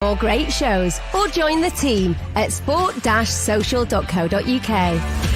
more great shows or join the team at sport-social.co.uk.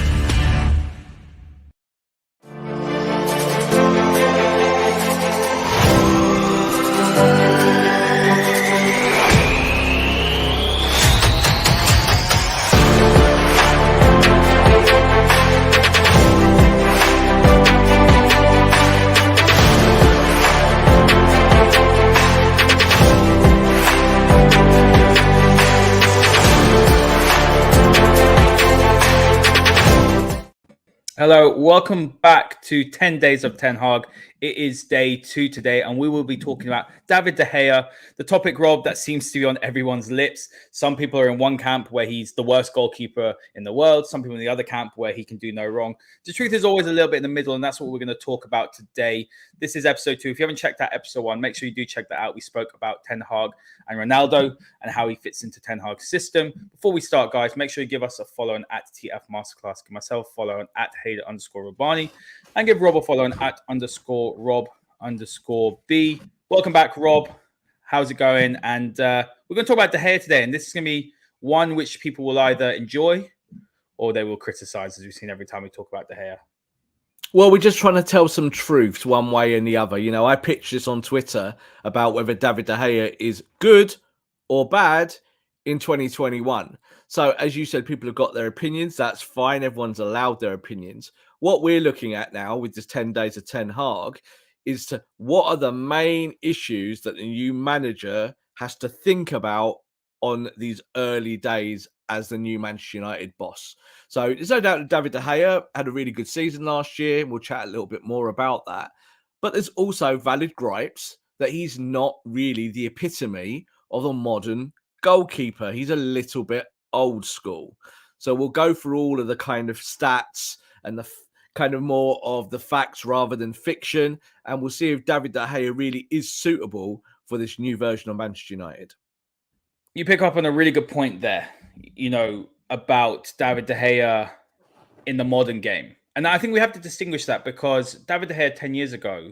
Hello, welcome back to 10 Days of Ten Hag. It is day 2 today, and we will be talking about David De Gea, the topic, Rob, that seems to be on everyone's lips. Some people are in one camp where he's the worst goalkeeper in the world. Some people in the other camp where he can do no wrong. The truth is always a little bit in the middle, and that's what we're going to talk about today. This is episode 2. If you haven't checked out episode 1, make sure you do check that out. We spoke about Ten Hag and Ronaldo and how he fits into Ten Hag's system. Before we start, guys, make sure you give us a follow on at TF Masterclass. Give myself a follow on at Haider_Rubbani, and give Rob a follow on at _Rob_B. Welcome back, Rob. How's it going? And we're going to talk about De Gea today, and this is going to be one which people will either enjoy or they will criticize, as we've seen every time we talk about De Gea. Well, we're just trying to tell some truths one way and the other. You know, I pitched this on Twitter about whether David De Gea is good or bad in 2021. So, as you said, people have got their opinions. That's fine. Everyone's allowed their opinions. What we're looking at now with this 10 days of Ten Hag is to what are the main issues that the new manager has to think about on these early days as the new Manchester United boss. So there's no doubt that David De Gea had a really good season last year. We'll chat a little bit more about that. But there's also valid gripes that he's not really the epitome of a modern goalkeeper. He's a little bit old school. So we'll go through all of the kind of stats and the kind of more of the facts rather than fiction. And we'll see if David De Gea really is suitable for this new version of Manchester United. You pick up on a really good point there, you know, about David De Gea in the modern game. And I think we have to distinguish that because David De Gea 10 years ago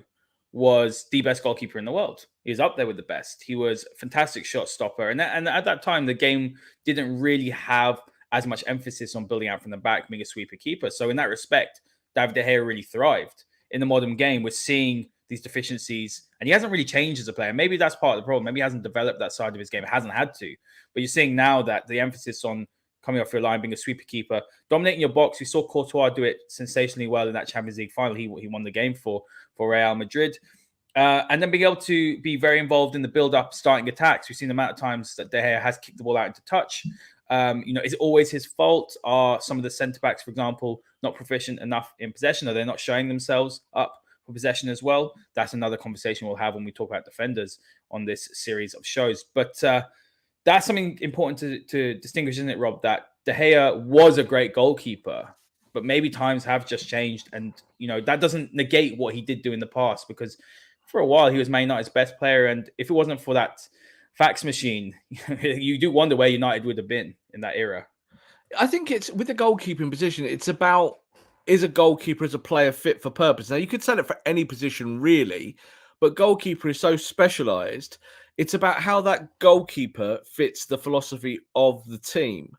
was the best goalkeeper in the world. He was up there with the best. He was a fantastic shot stopper. And at that time, the game didn't really have as much emphasis on building out from the back, being a sweeper keeper. So in that respect, David De Gea really thrived. In the modern game, we're seeing these deficiencies, and he hasn't really changed as a player. Maybe that's part of the problem. Maybe he hasn't developed that side of his game. It hasn't had to. But you're seeing now that the emphasis on coming off your line, being a sweeper keeper, dominating your box. We saw Courtois do it sensationally well in that Champions League final. He won the game for Real Madrid. And then being able to be very involved in the build-up, starting attacks. We've seen the amount of times that De Gea has kicked the ball out into touch. Is it always his fault? Are some of the centre-backs, for example, not proficient enough in possession? Are they not showing themselves up for possession as well? That's another conversation we'll have when we talk about defenders on this series of shows. But that's something important to distinguish, isn't it, Rob? That De Gea was a great goalkeeper, but maybe times have just changed. And, you know, that doesn't negate what he did do in the past, because for a while he was Man United's best player. And if it wasn't for that fax machine, you do wonder where United would have been in that era. I think it's with the goalkeeping position, it's about, is a goalkeeper as a player fit for purpose? Now, you could say it for any position, really, but goalkeeper is so specialised. It's about how that goalkeeper fits the philosophy of the team.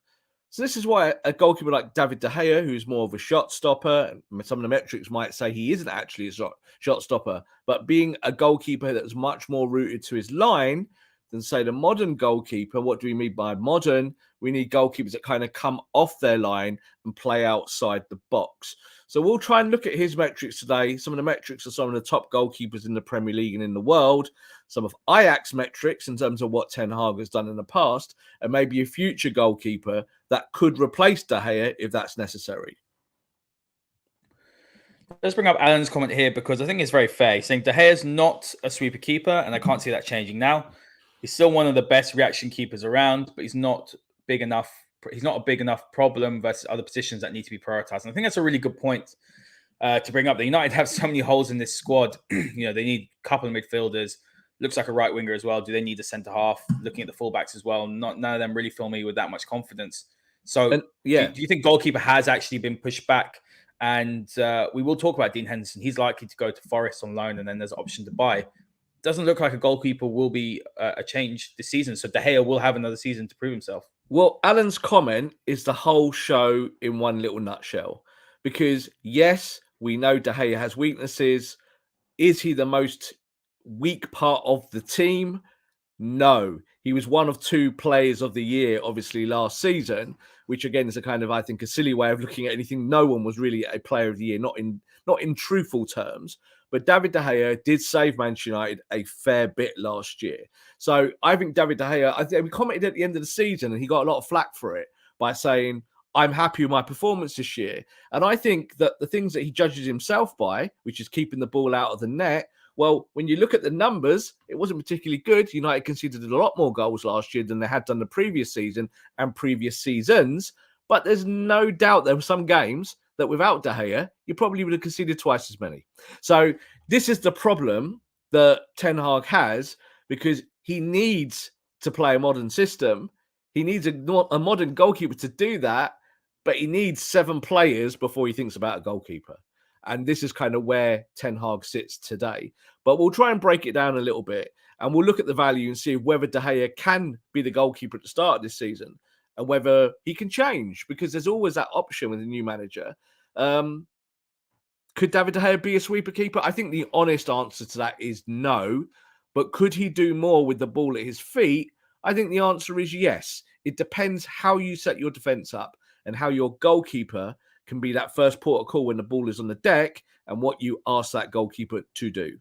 So this is why a goalkeeper like David De Gea, who's more of a shot stopper, some of the metrics might say he isn't actually a shot stopper, but being a goalkeeper that's much more rooted to his line than, say, the modern goalkeeper. What do we mean by modern? We need goalkeepers that kind of come off their line and play outside the box. So we'll try and look at his metrics today. Some of the metrics are some of the top goalkeepers in the Premier League and in the world. Some of Ajax metrics in terms of what Ten Hag has done in the past, and maybe a future goalkeeper that could replace De Gea if that's necessary. Let's bring up Alan's comment here, because I think it's very fair. He's saying De Gea is not a sweeper keeper, and I can't see that changing now. He's still one of the best reaction keepers around, but he's not big enough. He's not a big enough problem versus other positions that need to be prioritized. And I think that's a really good point to bring up. The United have so many holes in this squad. You know, they need a couple of midfielders. Looks like a right winger as well. Do they need a centre half? Looking at the fullbacks as well, none of them really fill me with that much confidence. So, do you think goalkeeper has actually been pushed back? And we will talk about Dean Henderson. He's likely to go to Forest on loan, and then there's an option to buy. doesn't look like a goalkeeper will be a change this season. So De Gea will have another season to prove himself. Well, Alan's comment is the whole show in one little nutshell. Because yes, we know De Gea has weaknesses. Is he the most weak part of the team? No. He was one of 2 players of the year, obviously, last season, which again is a kind of, I think, a silly way of looking at anything. No one was really a player of the year, not in truthful terms. But David De Gea did save Manchester United a fair bit last year. So I think David De Gea, I think we commented at the end of the season and he got a lot of flack for it by saying, I'm happy with my performance this year. And I think that the things that he judges himself by, which is keeping the ball out of the net, well, when you look at the numbers, it wasn't particularly good. United conceded a lot more goals last year than they had done the previous season and previous seasons. But there's no doubt there were some games that without De Gea, you probably would have conceded twice as many. So this is the problem that Ten Hag has, because he needs to play a modern system. He needs a modern goalkeeper to do that, but he needs 7 players before he thinks about a goalkeeper. And this is kind of where Ten Hag sits today. But we'll try and break it down a little bit. And we'll look at the value and see whether De Gea can be the goalkeeper at the start of this season and whether he can change, because there's always that option with a new manager. Could David De Gea be a sweeper keeper? I think the honest answer to that is no. But could he do more with the ball at his feet? I think the answer is yes. It depends how you set your defence up and how your goalkeeper can be that first port of call when the ball is on the deck and what you ask that goalkeeper to do.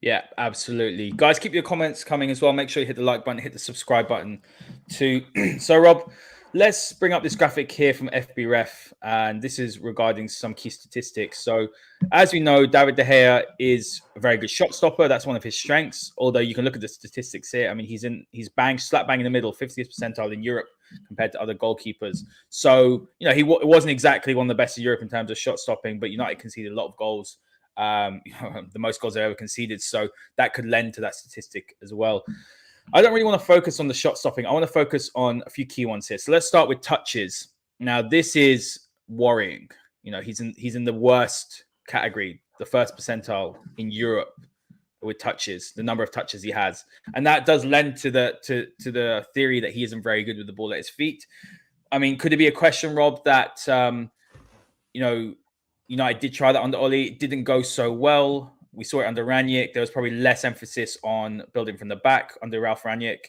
Yeah, absolutely. Guys, keep your comments coming as well. Make sure you hit the like button, hit the subscribe button too. So, Rob, let's bring up this graphic here from FBref, and this is regarding some key statistics. So, as we know, David De Gea is a very good shot stopper. That's one of his strengths. Although you can look at the statistics here. I mean, he's slap bang in the middle, 50th percentile in Europe compared to other goalkeepers. So, you know, it wasn't exactly one of the best in Europe in terms of shot stopping, but United conceded a lot of goals. The most goals they've ever conceded. So that could lend to that statistic as well. I don't really want to focus on the shot stopping. I want to focus on a few key ones here. So let's start with touches. Now, this is worrying. You know, he's in the worst category, the first percentile in Europe with touches, the number of touches he has. And that does lend to the theory that he isn't very good with the ball at his feet. I mean, could it be a question, Rob, that, United did try that under Oli. It didn't go so well. We saw it under Rangnick. There was probably less emphasis on building from the back under Ralph Rangnick.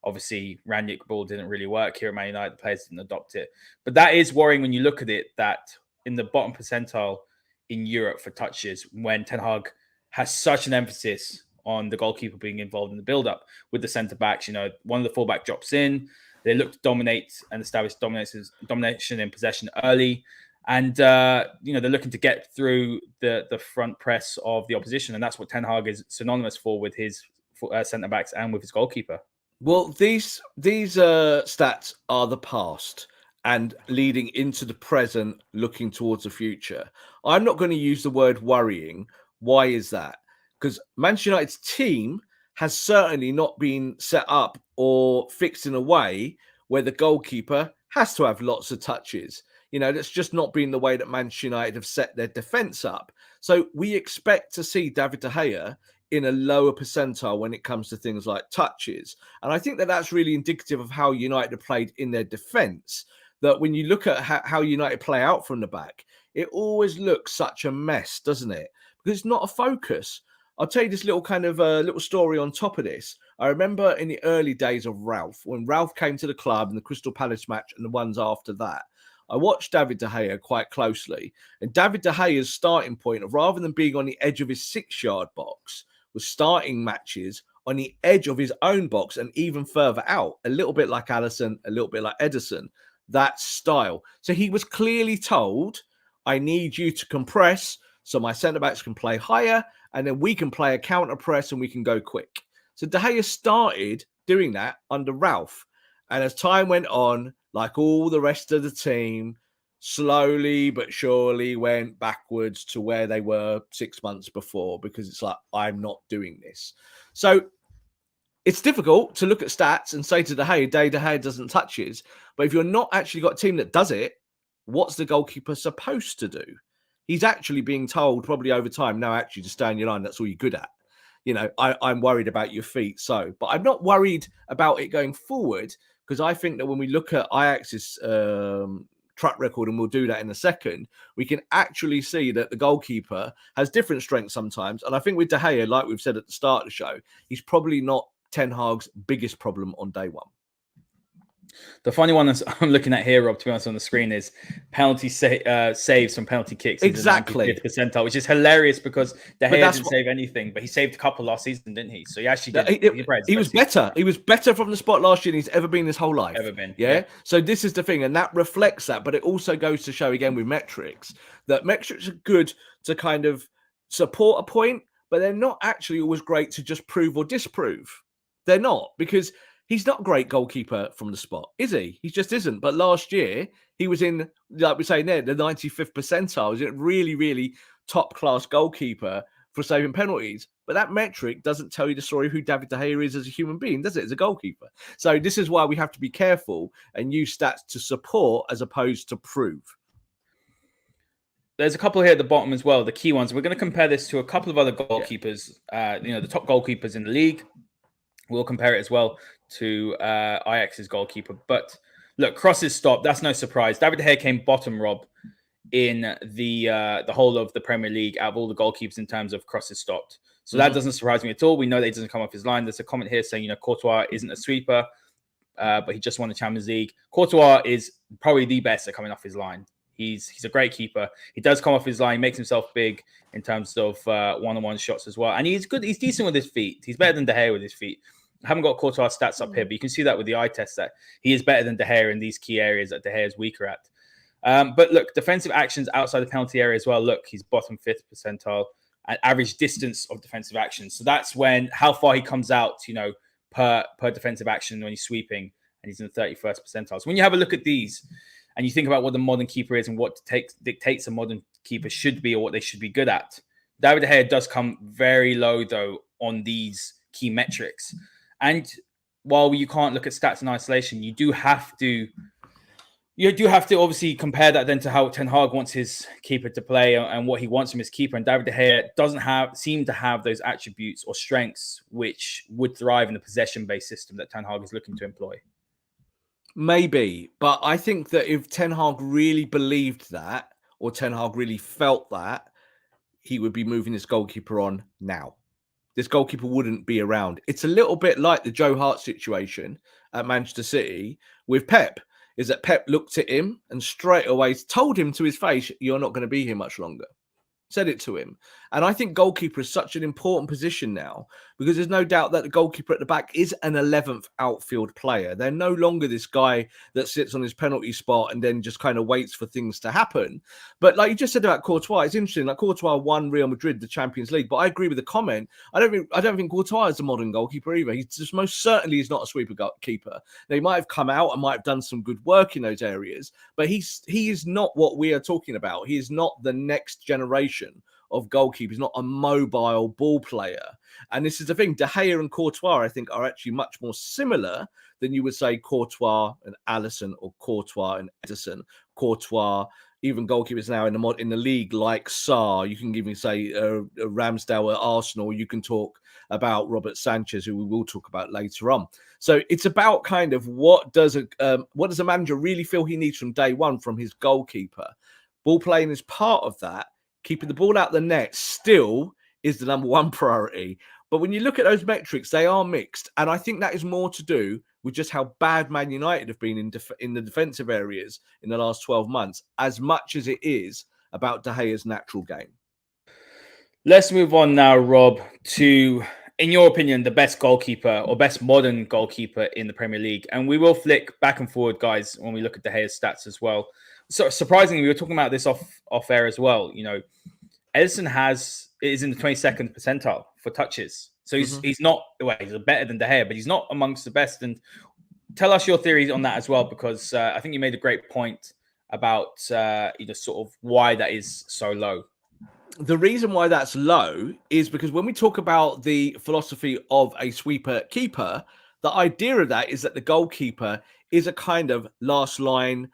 Obviously, Rangnick ball didn't really work here at Man United. The players didn't adopt it. But that is worrying when you look at it, that in the bottom percentile in Europe for touches, when Ten Hag has such an emphasis on the goalkeeper being involved in the build-up with the centre-backs. You know, one of the full-back drops in. They look to dominate and establish domination in possession early. And, they're looking to get through the front press of the opposition. And that's what Ten Hag is synonymous for with his centre-backs and with his goalkeeper. Well, these stats are the past and leading into the present, looking towards the future. I'm not going to use the word worrying. Why is that? Because Manchester United's team has certainly not been set up or fixed in a way where the goalkeeper has to have lots of touches. You know, that's just not been the way that Manchester United have set their defence up. So we expect to see David De Gea in a lower percentile when it comes to things like touches. And I think that that's really indicative of how United have played in their defence. That when you look at how United play out from the back, it always looks such a mess, doesn't it? Because it's not a focus. I'll tell you this little kind of little story on top of this. I remember in the early days of Ralph, when Ralph came to the club and the Crystal Palace match and the ones after that, I watched David De Gea quite closely, and David De Gea's starting point, rather than being on the edge of his 6-yard box, was starting matches on the edge of his own box and even further out, a little bit like Alisson, a little bit like Ederson, that style. So he was clearly told, I need you to compress so my centre-backs can play higher, and then we can play a counter press and we can go quick. So De Gea started doing that under Ralph. And as time went on, like all the rest of the team, slowly but surely went backwards to where they were 6 months before, because it's like, I'm not doing this. So it's difficult to look at stats and say to De Gea, De Gea doesn't touch his. But if you're not actually got a team that does it, what's the goalkeeper supposed to do? He's actually being told probably over time, no, actually just stay in your line. That's all you're good at. I'm worried about your feet. So, but I'm not worried about it going forward, because I think that when we look at Ajax's track record, and we'll do that in a second, we can actually see that the goalkeeper has different strengths sometimes. And I think with De Gea, like we've said at the start of the show, he's probably not Ten Hag's biggest problem on day one. The funny one that I'm looking at here, Rob, to be honest, on the screen is penalty saves from penalty kicks. Exactly. 95th percentile, which is hilarious because De Gea didn't save anything, but he saved a couple last season, didn't he? So he actually did. He was better. He was better from the spot last year than he's ever been his whole life. Ever been. Yeah? So this is the thing, and that reflects that. But it also goes to show, again, with metrics, that metrics are good to kind of support a point, but they're not actually always great to just prove or disprove. They're not, because he's not a great goalkeeper from the spot, is he? He just isn't. But last year, he was in, like we're saying there, the 95th percentile. He's a really, really top-class goalkeeper for saving penalties. But that metric doesn't tell you the story of who David De Gea is as a human being, does it, as a goalkeeper? So this is why we have to be careful and use stats to support as opposed to prove. There's a couple here at the bottom as well, the key ones. We're going to compare this to a couple of other goalkeepers, the top goalkeepers in the league. We'll compare it as well to Ajax's goalkeeper. But look, crosses stopped. That's no surprise. David De Gea came bottom, Rob, in the whole of the Premier League out of all the goalkeepers in terms of crosses stopped. So that doesn't surprise me at all. We know that he doesn't come off his line. There's a comment here saying, Courtois isn't a sweeper, but he just won the Champions League. Courtois is probably the best at coming off his line. He's a great keeper. He does come off his line, makes himself big in terms of one-on-one shots as well. And he's good. He's decent with his feet. He's better than De Gea with his feet. I haven't got Courtois stats up here, but you can see that with the eye test that he is better than De Gea in these key areas that De Gea is weaker at. But look, defensive actions outside the penalty area as well. Look, he's bottom 5th percentile at average distance of defensive actions. So that's how far he comes out, per defensive action when he's sweeping, and he's in the 31st percentile. So when you have a look at these and you think about what the modern keeper is and what dictates a modern keeper should be or what they should be good at, David De Gea does come very low, though, on these key metrics. And while you can't look at stats in isolation, you do have to obviously compare that then to how Ten Hag wants his keeper to play and what he wants from his keeper. And David De Gea doesn't seem to have those attributes or strengths which would thrive in the possession-based system that Ten Hag is looking to employ. Maybe, but I think that if Ten Hag really believed that, or Ten Hag really felt that, he would be moving this goalkeeper on now. This goalkeeper wouldn't be around. It's a little bit like the Joe Hart situation at Manchester City with Pep, is that Pep looked at him and straight away told him to his face, you're not going to be here much longer. Said it to him. And I think goalkeeper is such an important position now, because there's no doubt that the goalkeeper at the back is an 11th outfield player. They're no longer this guy that sits on his penalty spot and then just kind of waits for things to happen. But like you just said about Courtois, it's interesting. Like Courtois won Real Madrid the Champions League, but I agree with the comment. I don't think Courtois is a modern goalkeeper either. He just most certainly is not a sweeper goalkeeper. Now, he might have come out and might have done some good work in those areas, but he is not what we are talking about. He is not the next generation of goalkeepers, not a mobile ball player. And this is the thing, De Gea and Courtois, I think, are actually much more similar than you would say Courtois and Alisson or Courtois and Edison. Courtois, even goalkeepers now in the league like Sarr, you can even say Ramsdale at Arsenal, you can talk about Robert Sanchez, who we will talk about later on. So it's about kind of what does a manager really feel he needs from day one from his goalkeeper. Ball playing is part of that. Keeping the ball out the net still is the number one priority. But when you look at those metrics, they are mixed. And I think that is more to do with just how bad Man United have been in the defensive areas in the last 12 months, as much as it is about De Gea's natural game. Let's move on now, Rob, to, in your opinion, the best goalkeeper or best modern goalkeeper in the Premier League. And we will flick back and forward, guys, when we look at De Gea's stats as well. So surprisingly, we were talking about this off air as well. Alisson is in the 22nd percentile for touches. So he's not, he's better than De Gea, but he's not amongst the best. And tell us your theories on that as well, because I think you made a great point about sort of why that is so low. The reason why that's low is because when we talk about the philosophy of a sweeper keeper, the idea of that is that the goalkeeper is a kind of last line,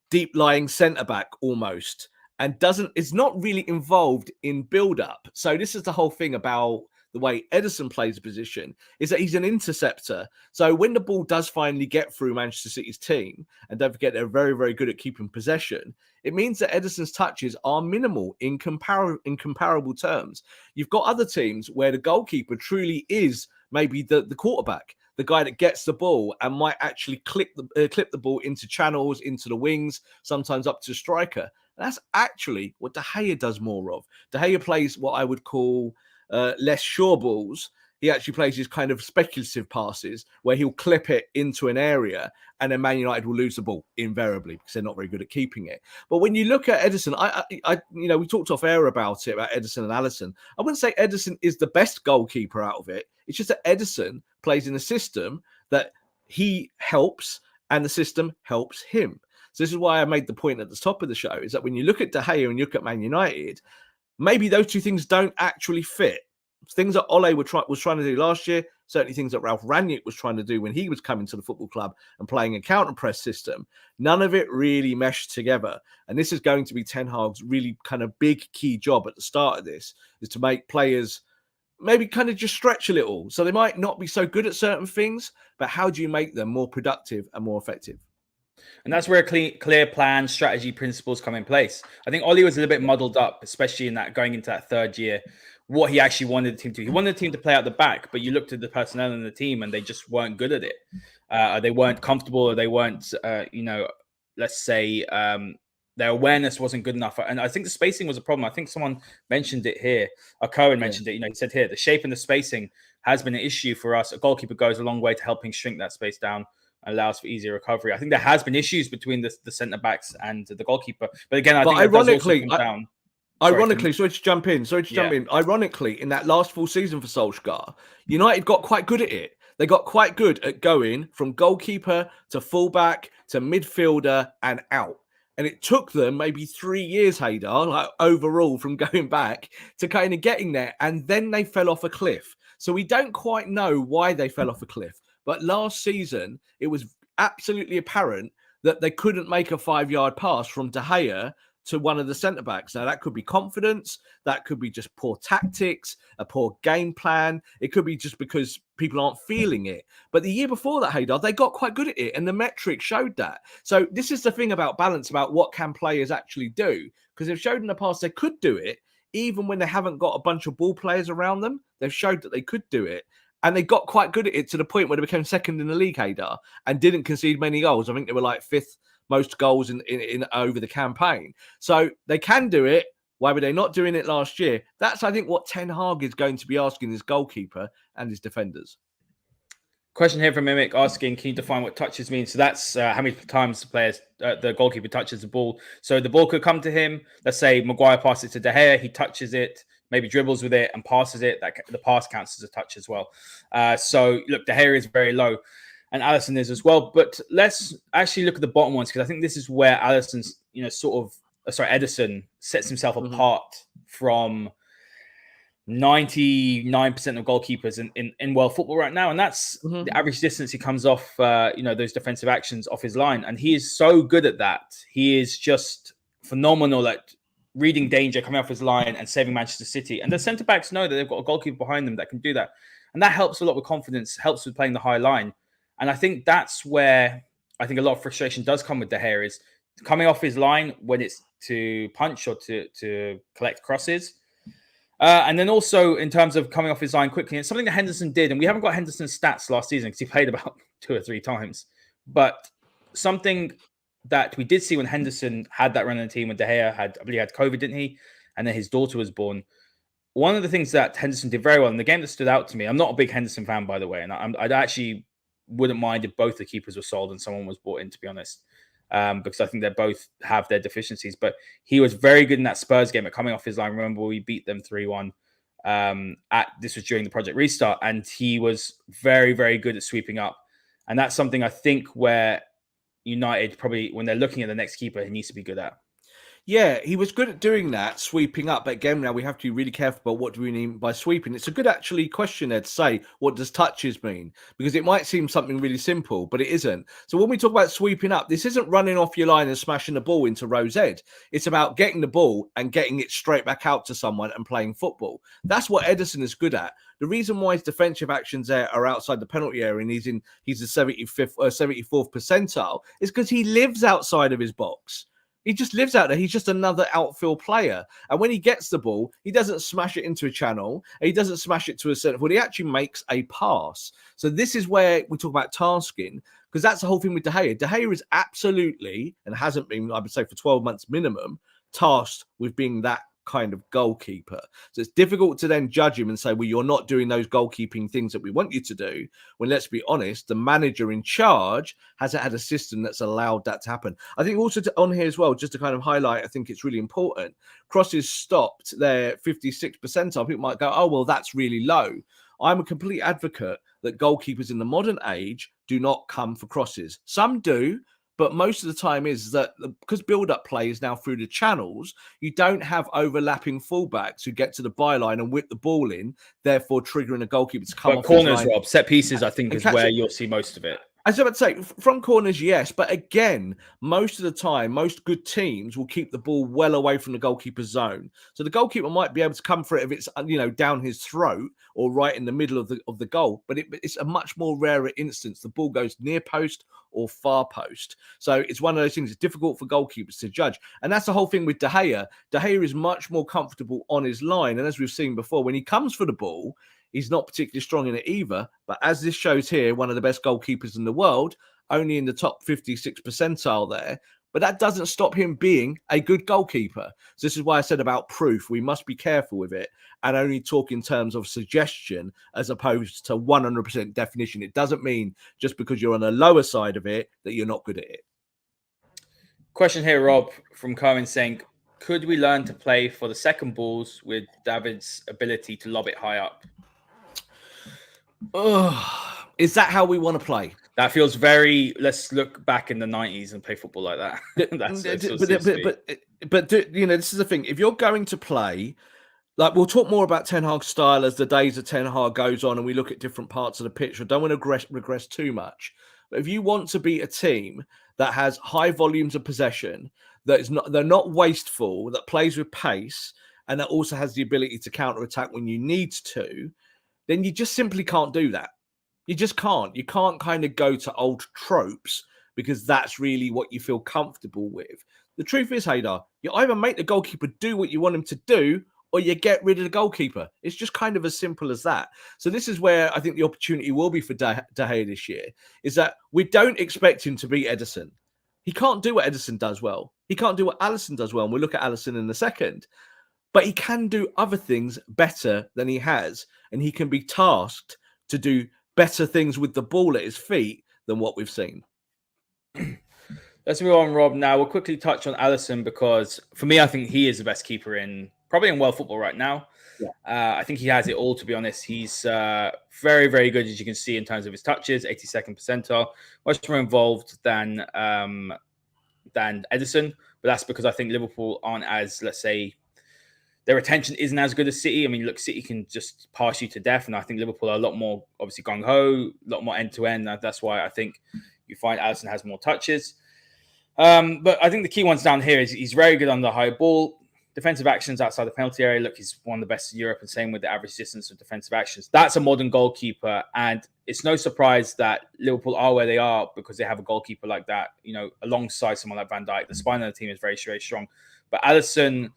deep lying centre back almost, and is not really involved in build up. So this is the whole thing about the way Ederson plays the position is that he's an interceptor. So when the ball does finally get through Manchester City's team, and don't forget they're very, very good at keeping possession, it means that Ederson's touches are minimal in comparable terms. You've got other teams where the goalkeeper truly is maybe the quarterback, the guy that gets the ball and might actually clip the ball into channels, into the wings, sometimes up to the striker. That's actually what De Gea does more of. De Gea plays what I would call less sure balls. He actually plays his kind of speculative passes where he'll clip it into an area and then Man United will lose the ball invariably because they're not very good at keeping it. But when you look at Ederson, we talked off air about it, about Ederson and Alisson. I wouldn't say Ederson is the best goalkeeper out of it. It's just that Ederson plays in a system that he helps and the system helps him. So this is why I made the point at the top of the show, is that when you look at De Gea and you look at Man United, maybe those two things don't actually fit. Things that Ole was trying to do last year, certainly things that Ralph Rangnick was trying to do when he was coming to the football club and playing a counter-press system, none of it really meshed together. And this is going to be Ten Hag's really kind of big key job at the start of this, is to make players maybe kind of just stretch a little. So they might not be so good at certain things, but how do you make them more productive and more effective? And that's where a clear plan, strategy, principles come in place. I think Ollie was a little bit muddled up, especially in that going into that third year, what he actually wanted the team to do. He wanted the team to play out the back, but you looked at the personnel in the team and they just weren't good at it. They weren't comfortable, or they weren't, let's say their awareness wasn't good enough. And I think the spacing was a problem. I think someone mentioned it here. Cohen mentioned it. He said here, the shape and the spacing has been an issue for us. A goalkeeper goes a long way to helping shrink that space down, allows for easier recovery. I think there has been issues between the centre backs and the goalkeeper. But again, I think ironically, sorry to jump in. Ironically, in that last full season for Solskjaer, United got quite good at it. They got quite good at going from goalkeeper to fullback to midfielder and out. And it took them maybe 3 years, Haider, like overall, from going back to kind of getting there. And then they fell off a cliff. So we don't quite know why they fell off a cliff. But last season, it was absolutely apparent that they couldn't make a 5-yard pass from De Gea to one of the centre-backs. Now, that could be confidence. That could be just poor tactics, a poor game plan. It could be just because people aren't feeling it. But the year before that, Haider, they got quite good at it, and the metrics showed that. So this is the thing about balance, about what can players actually do. Because they've showed in the past they could do it, even when they haven't got a bunch of ball players around them. They've showed that they could do it. And they got quite good at it to the point where they became second in the league, Haider, and didn't concede many goals. I think they were like fifth most goals in over the campaign. So they can do it. Why were they not doing it last year? That's, I think, what Ten Hag is going to be asking his goalkeeper and his defenders. Question here from Mimic asking, can you define what touches mean? So that's how many times the goalkeeper touches the ball. So the ball could come to him. Let's say Maguire passes it to De Gea. He touches it, maybe dribbles with it and passes it. The pass counts as a touch as well. So look, De Gea is very low and Alisson is as well. But let's actually look at the bottom ones, because I think this is where Alisson's, Ederson sets himself apart from 99% of goalkeepers in world football right now. And that's the average distance he comes off, those defensive actions off his line. And he is so good at that. He is just phenomenal at reading danger, coming off his line and saving Manchester City. And the centre-backs know that they've got a goalkeeper behind them that can do that. And that helps a lot with confidence, helps with playing the high line. And I think that's where I think a lot of frustration does come with De Gea, is coming off his line when it's to punch or to collect crosses. And then also in terms of coming off his line quickly, it's something that Henderson did. And we haven't got Henderson's stats last season because he played about 2 or 3 times. But something that we did see when Henderson had that run in the team, when De Gea had COVID, didn't he? And then his daughter was born. One of the things that Henderson did very well in the game that stood out to me, I'm not a big Henderson fan, by the way, and I'd actually wouldn't mind if both the keepers were sold and someone was brought in, to be honest, because I think they both have their deficiencies. But he was very good in that Spurs game at coming off his line. Remember, we beat them 3-1. This was during the Project Restart, and he was very, very good at sweeping up. And that's something I think where United probably, when they're looking at the next keeper, he needs to be good at. Yeah, he was good at doing that, sweeping up. But again, now we have to be really careful about what do we mean by sweeping. It's a good actually question there to say, what does touches mean? Because it might seem something really simple, but it isn't. So when we talk about sweeping up, this isn't running off your line and smashing the ball into Rose Ed. It's about getting the ball and getting it straight back out to someone and playing football. That's what Ederson is good at. The reason why his defensive actions there are outside the penalty area and he's the 75th or 74th percentile is because he lives outside of his box. He just lives out there. He's just another outfield player. And when he gets the ball, he doesn't smash it into a channel. He doesn't smash it to a centre forward. He actually makes a pass. So this is where we talk about tasking, because that's the whole thing with De Gea. De Gea is absolutely, and hasn't been, I would say, for 12 months minimum, tasked with being that kind of goalkeeper. So it's difficult to then judge him and say, well, you're not doing those goalkeeping things that we want you to do, when, let's be honest, the manager in charge hasn't had a system that's allowed that to happen. I think also on here as well, just to kind of highlight, I think it's really important, crosses stopped their 56th percentile. People might go, oh, well, that's really low. I'm a complete advocate that goalkeepers in the modern age do not come for crosses. Some do, but most of the time is that because build-up play is now through the channels, you don't have overlapping fullbacks who get to the byline and whip the ball in, therefore triggering a goalkeeper to come off corners, Rob, set pieces, I think, is where it. you'll see most of it. I was about to say, from corners, yes. But again, most of the time, most good teams will keep the ball well away from the goalkeeper's zone. So the goalkeeper might be able to come for it if it's, down his throat or right in the middle of the goal. But it's a much more rarer instance. The ball goes near post or far post. So it's one of those things. It's difficult for goalkeepers to judge. And that's the whole thing with De Gea. De Gea is much more comfortable on his line. And as we've seen before, when he comes for the ball, he's not particularly strong in it either. But as this shows here, one of the best goalkeepers in the world, only in the top 56 percentile there. But that doesn't stop him being a good goalkeeper. So this is why I said about proof. We must be careful with it and only talk in terms of suggestion as opposed to 100% definition. It doesn't mean just because you're on the lower side of it that you're not good at it. Question here, Rob, from Cohen saying, could we learn to play for the second balls with David's ability to lob it high up? Is that how we want to play? That feels very, let's look back in the 90s and play football like that. But this is the thing. If you're going to play, like, we'll talk more about Ten Hag's style as the days of Ten Hag goes on and we look at different parts of the pitch. I don't want to regress too much. But if you want to be a team that has high volumes of possession, they're not wasteful, that plays with pace, and that also has the ability to counter-attack when you need to, then you just simply can't do that. You just can't. You can't kind of go to old tropes because that's really what you feel comfortable with. The truth is, Haider, you either make the goalkeeper do what you want him to do or you get rid of the goalkeeper. It's just kind of as simple as that. So this is where I think the opportunity will be for De Gea this year, is that we don't expect him to beat Ederson. He can't do what Ederson does well. He can't do what Alisson does well, and we'll look at Alisson in a second. But he can do other things better than he has, and he can be tasked to do better things with the ball at his feet than what we've seen. Let's move on, Rob. Now we'll quickly touch on Alisson because for me, I think he is the best keeper probably in world football right now. Yeah. I think he has it all, to be honest. He's very, very good, as you can see, in terms of his touches, 82nd percentile, much more involved than Ederson. But that's because I think Liverpool aren't as, let's say, their attention isn't as good as City. I mean, look, City can just pass you to death. And I think Liverpool are a lot more, obviously, gung-ho, a lot more end-to-end. That's why I think you find Alisson has more touches. But I think the key ones down here is he's very good on the high ball. Defensive actions outside the penalty area. Look, he's one of the best in Europe, and same with the average distance of defensive actions. That's a modern goalkeeper. And it's no surprise that Liverpool are where they are because they have a goalkeeper like that, alongside someone like Van Dijk. The spine of the team is very, very strong. But Alisson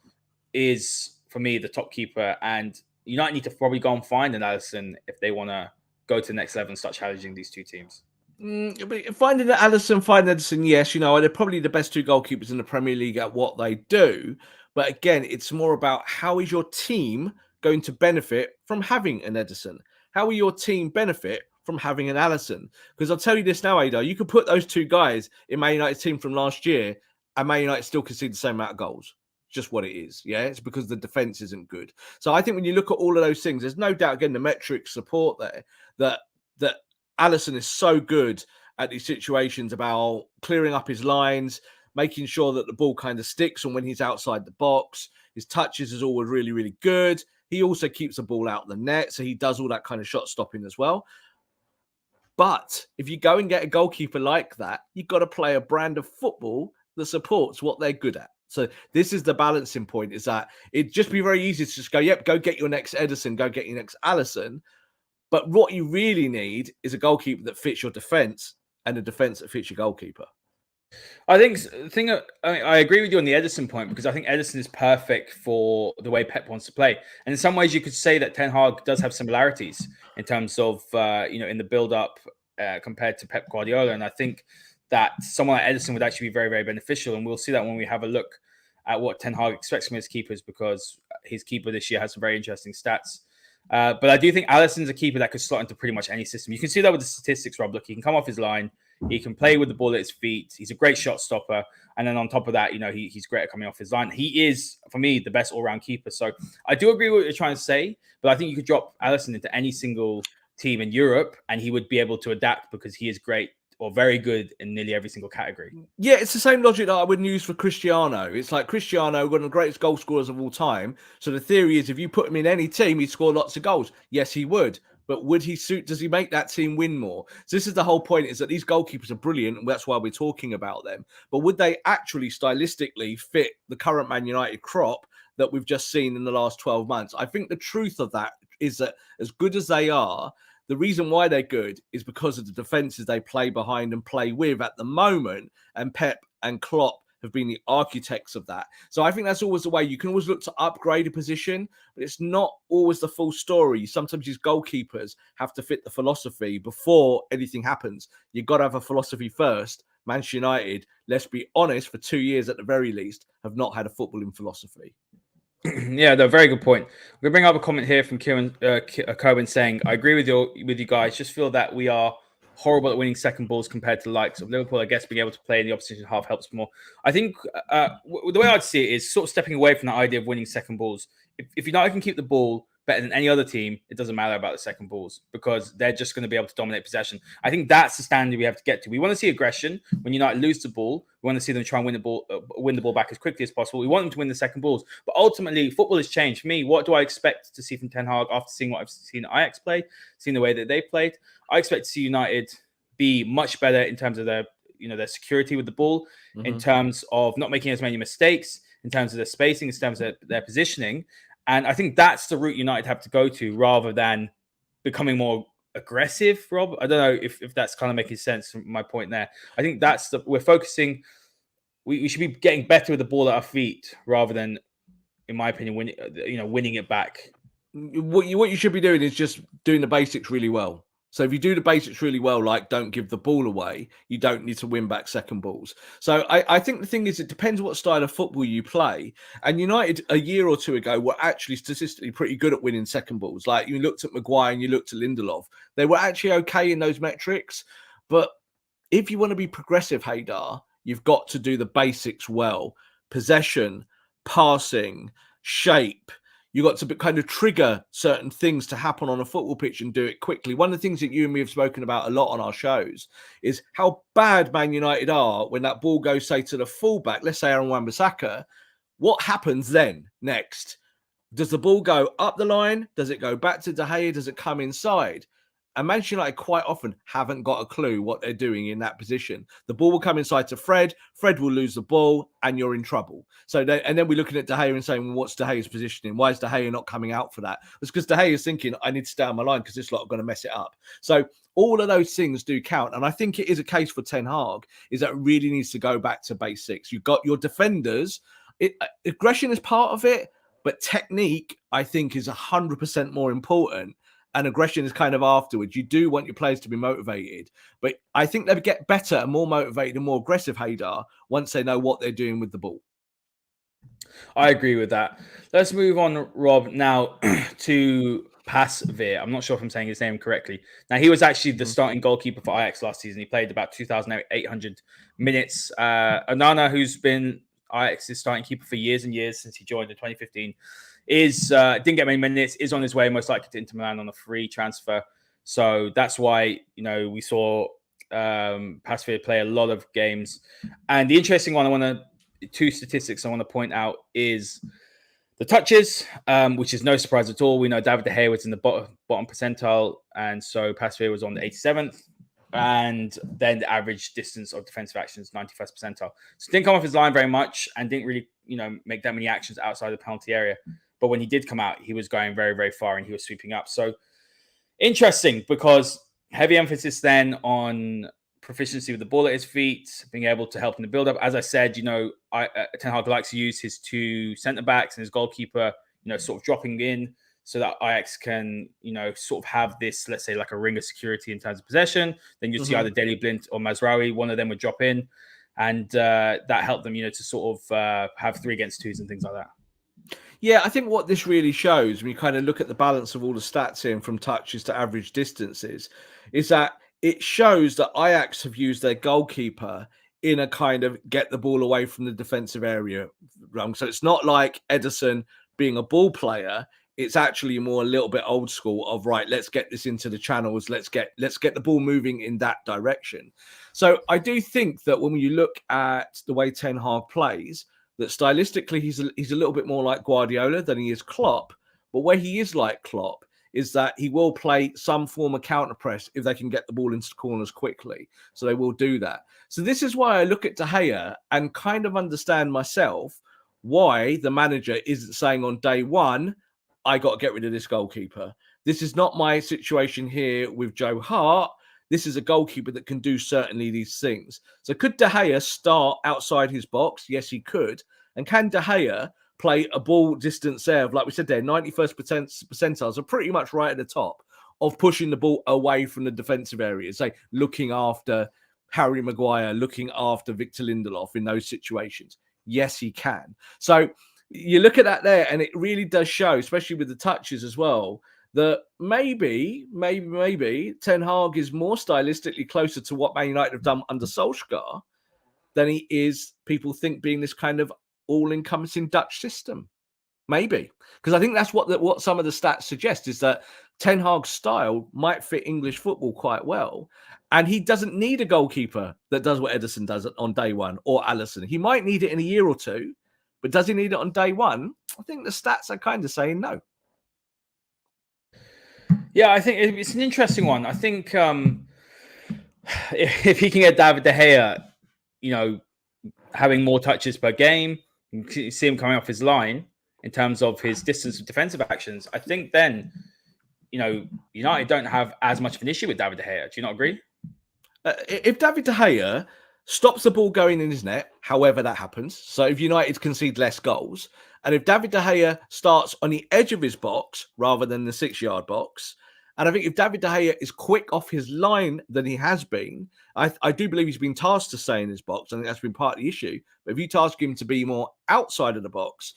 is, for me, the top keeper, and United need to probably go and find an Alisson if they want to go to the next level and start challenging these two teams. Finding Ederson, yes, they're probably the best two goalkeepers in the Premier League at what they do. But again, it's more about how is your team going to benefit from having an Ederson? How will your team benefit from having an Alisson? Because I'll tell you this now, Ada, you could put those two guys in Man United's team from last year, and Man United still concede the same amount of goals. Just what it is. Yeah, it's because the defense isn't good. So I think when you look at all of those things, there's no doubt, again, the metrics support there that Alisson is so good at these situations about clearing up his lines, making sure that the ball kind of sticks on when he's outside the box. His touches is always really, really good. He also keeps the ball out of the net, so he does all that kind of shot stopping as well. But if you go and get a goalkeeper like that, you've got to play a brand of football that supports what they're good at. So this is the balancing point, is that it'd just be very easy to just go, yep, go get your next Ederson, go get your next Alisson. But what you really need is a goalkeeper that fits your defence and a defence that fits your goalkeeper. I think I agree with you on the Ederson point, because I think Ederson is perfect for the way Pep wants to play. And in some ways, you could say that Ten Hag does have similarities in terms of, in the build-up compared to Pep Guardiola. And I think that someone like Ederson would actually be very, very beneficial. And we'll see that when we have a look at what Ten Hag expects from his keepers, because his keeper this year has some very interesting stats. But I do think Alisson's a keeper that could slot into pretty much any system. You can see that with the statistics, Rob. Look, he can come off his line. He can play with the ball at his feet. He's a great shot stopper. And then on top of that, he's great at coming off his line. He is, for me, the best all-round keeper. So I do agree with what you're trying to say, but I think you could drop Alisson into any single team in Europe and he would be able to adapt, because he is great or very good in nearly every single category. Yeah, it's the same logic that I would use for Cristiano. It's like Cristiano, one of the greatest goal scorers of all time. So the theory is if you put him in any team, he'd score lots of goals. Yes, he would. But would he suit? Does he make that team win more? So this is the whole point, is that these goalkeepers are brilliant, and that's why we're talking about them. But would they actually stylistically fit the current Man United crop that we've just seen in the last 12 months? I think the truth of that is that as good as they are, the reason why they're good is because of the defenses they play behind and play with at the moment. And Pep and Klopp have been the architects of that. So I think that's always the way. You can always look to upgrade a position, but it's not always the full story. Sometimes these goalkeepers have to fit the philosophy before anything happens. You've got to have a philosophy first. Manchester United, let's be honest, for 2 years at the very least, have not had a footballing philosophy. Yeah, no, very good point. We're going to bring up a comment here from Kieran Cohen saying, I agree with you guys. Just feel that we are horrible at winning second balls compared to the likes of Liverpool. I guess being able to play in the opposition half helps more. I think the way I'd see it is sort of stepping away from the idea of winning second balls. If United can keep the ball better than any other team, it doesn't matter about the second balls, because they're just going to be able to dominate possession. I think that's the standard we have to get to. We want to see aggression when United lose the ball. We want to see them try and win the ball back as quickly as possible. We want them to win the second balls. But ultimately, football has changed. For me, what do I expect to see from Ten Hag after seeing what I've seen Ajax play, seeing the way that they played? I expect to see United be much better in terms of their security with the ball, in terms of not making as many mistakes, in terms of their spacing, in terms of their positioning. And I think that's the route United have to go to, rather than becoming more aggressive, Rob. I don't know if that's kind of making sense from my point there. I think we're focusing. We should be getting better with the ball at our feet, rather than, in my opinion, winning it back. What you should be doing is just doing the basics really well. So if you do the basics really well, like don't give the ball away, you don't need to win back second balls. So I think the thing is, it depends what style of football you play. And United a year or two ago were actually statistically pretty good at winning second balls. Like you looked at Maguire and you looked at Lindelof. They were actually okay in those metrics. But if you want to be progressive, Haider, you've got to do the basics well. Possession, passing, shape. You got to kind of trigger certain things to happen on a football pitch and do it quickly. One of the things that you and me have spoken about a lot on our shows is how bad Man United are when that ball goes, say, to the fullback, let's say Aaron Wan-Bissaka. What happens then next? Does the ball go up the line? Does it go back to De Gea? Does it come inside? And Manchester United quite often haven't got a clue what they're doing in that position. The ball will come inside to Fred. Fred will lose the ball, and you're in trouble. And then we're looking at De Gea and saying, well, what's De Gea's positioning? Why is De Gea not coming out for that? It's because De Gea is thinking, I need to stay on my line because this lot are going to mess it up. So all of those things do count. And I think it is a case for Ten Hag, is that it really needs to go back to basics. You've got your defenders. Aggression is part of it, but technique, I think, is 100% more important. And aggression is kind of afterwards. You do want your players to be motivated. But I think they get better and more motivated and more aggressive, Haider, once they know what they're doing with the ball. I agree with that. Let's move on, Rob, now to Pasveer. I'm not sure if I'm saying his name correctly. Now, he was actually the starting goalkeeper for Ajax last season. He played about 2,800 minutes. Onana, who's been Ajax's starting keeper for years and years since he joined in 2015, didn't get many minutes, is on his way most likely to Inter Milan on a free transfer. So that's why, we saw Pasveer play a lot of games. And the interesting one, two statistics I want to point out is the touches, which is no surprise at all. We know David De Gea was in the bottom percentile, and so Pasveer was on the 87th. and then the average distance of defensive actions, 91st percentile. So didn't come off his line very much and didn't really, make that many actions outside the penalty area. But when he did come out, he was going very, very far and he was sweeping up. So interesting, because heavy emphasis then on proficiency with the ball at his feet, being able to help in the build-up. As I said, Ten Hag likes to use his two centre-backs and his goalkeeper, sort of dropping in so that Ajax can, sort of have this, let's say, like a ring of security in terms of possession. Then you'll see either Daley Blind or Mazraoui, one of them would drop in. And that helped them, to sort of have 3 against 2s and things like that. Yeah, I think what this really shows, when you kind of look at the balance of all the stats here, from touches to average distances, is that it shows that Ajax have used their goalkeeper in a kind of get the ball away from the defensive area run. So it's not like Ederson being a ball player. It's actually more a little bit old school of, right, let's get this into the channels. Let's get the ball moving in that direction. So I do think that when you look at the way Ten Hag plays, that stylistically he's a little bit more like Guardiola than he is Klopp. But where he is like Klopp is that he will play some form of counter press if they can get the ball into corners quickly. So they will do that. So this is why I look at De Gea and kind of understand myself why the manager isn't saying on day one, I got to get rid of this goalkeeper. This is not my situation here with Joe Hart. This is a goalkeeper that can do certainly these things. So could De Gea start outside his box? Yes, he could. And can De Gea play a ball distance there, like we said there, 91st percentiles are pretty much right at the top of pushing the ball away from the defensive areas, say looking after Harry Maguire, looking after Victor Lindelof in those situations? Yes, he can. So you look at that there, and it really does show, especially with the touches as well, that maybe Ten Hag is more stylistically closer to what Man United have done under Solskjaer than he is, people think, being this kind of all-encompassing Dutch system. Maybe. Because I think that's what some of the stats suggest, is that Ten Hag's style might fit English football quite well. And he doesn't need a goalkeeper that does what Ederson does on day one, or Alisson. He might need it in a year or two, but does he need it on day one? I think the stats are kind of saying no. Yeah, I think it's an interesting one. I think if he can get David De Gea, having more touches per game, you see him coming off his line in terms of his distance of defensive actions, I think then, United don't have as much of an issue with David De Gea. Do you not agree? If David De Gea stops the ball going in his net, however that happens, so if United concede less goals, and if David De Gea starts on the edge of his box rather than the 6-yard box, and I think if David De Gea is quick off his line than he has been, I do believe he's been tasked to stay in his box. I think that's been part of the issue. But if you task him to be more outside of the box,